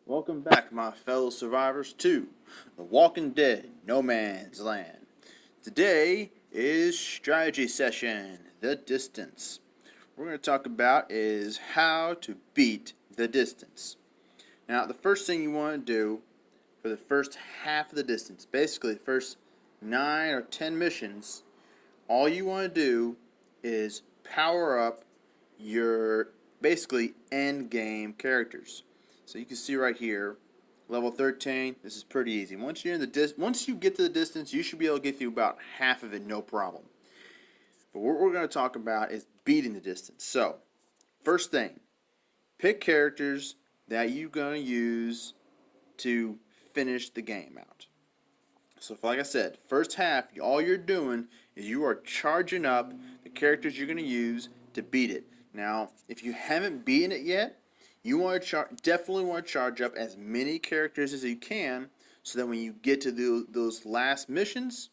Welcome back, my fellow survivors, to The Walking Dead No Man's Land. Today is strategy session, the distance. What we're going to talk about is how to beat the distance. Now, the first thing you want to do for the first half of the distance, basically the first 9 or 10 missions, all you want to do is power up your basically end game characters. So you can see right here, level 13. This is pretty easy. Once you get to the distance, you should be able to get through about half of it, no problem. But what we're going to talk about is beating the distance. So, first thing, pick characters that you're going to use to finish the game out. So, like I said, first half, all you're doing is you are charging up the characters you're going to use to beat it. Now, if you haven't beaten it yet, you want to definitely want to charge up as many characters as you can, so that when you get to those last missions,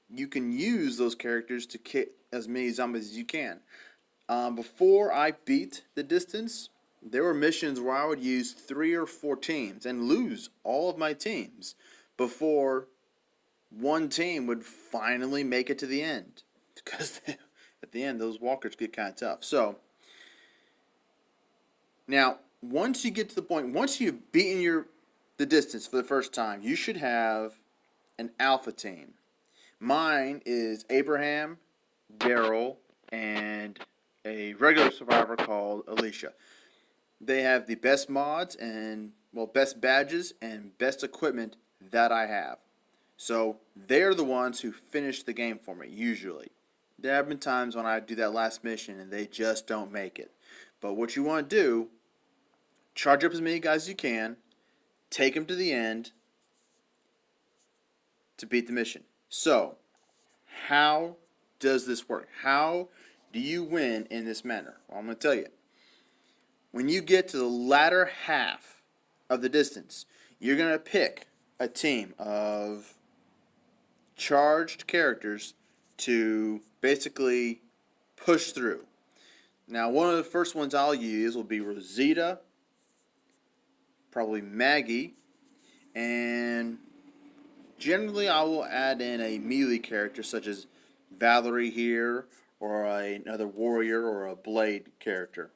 you can use those characters to kick as many zombies as you can. Before I beat the distance, there were missions where I would use 3 or 4 teams and lose all of my teams before one team would finally make it to the end. Because at the end, those walkers get kind of tough. So, now, once you get to the point, once you've beaten the distance for the first time, you should have an alpha team. Mine is Abraham, Daryl, and a regular survivor called Alicia. They have the best mods and, well, best badges and best equipment that I have. So they're the ones who finish the game for me, usually. There have been times when I do that last mission and they just don't make it. But what you want to do, charge up as many guys as you can, take them to the end to beat the mission. So, how does this work? How do you win in this manner? Well, I'm going to tell you. When you get to the latter half of the distance, you're going to pick a team of charged characters to basically push through. Now, one of the first ones I'll use will be Rosita, probably Maggie, and generally I will add in a melee character such as Valerie here, or another warrior or a blade character.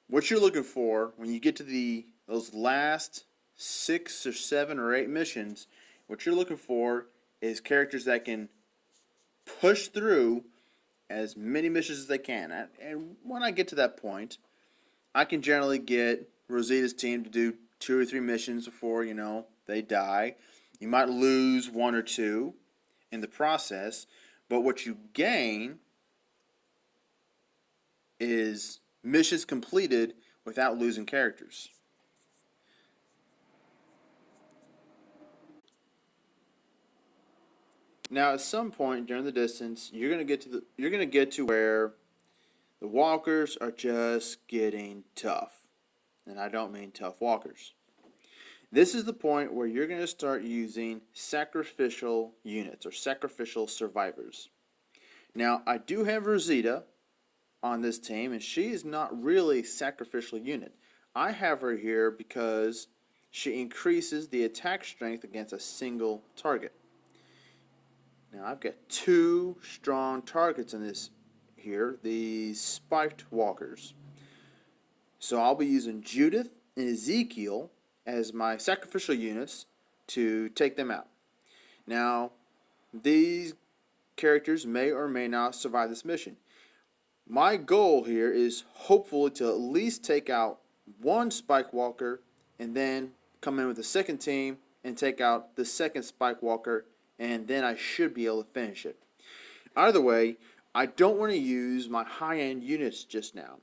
What you're looking for when you get to those last 6 or 7 or 8 missions, what you're looking for is characters that can push through as many missions as they can. And when I get to that point, I can generally get Rosita's team to do 2 or 3 missions before, they die. You might lose 1 or 2 in the process, but what you gain is missions completed without losing characters. Now, at some point during the distance, you're going to get to where the walkers are just getting tough. And I don't mean tough walkers. This is the point where you're going to start using sacrificial units or sacrificial survivors. Now, I do have Rosita on this team, and she is not really a sacrificial unit. I have her here because she increases the attack strength against a single target. Now, I've got 2 strong targets in this here, the spiked walkers. So I'll be using Judith and Ezekiel as my sacrificial units to take them out. Now, these characters may or may not survive this mission. My goal here is hopefully to at least take out 1 spike walker and then come in with a second team and take out the second spike walker, and then I should be able to finish it. Either way, I don't want to use my high-end units just now,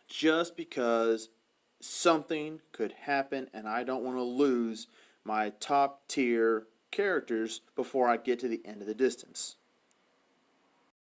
just because something could happen and I don't want to lose my top tier characters before I get to the end of the distance.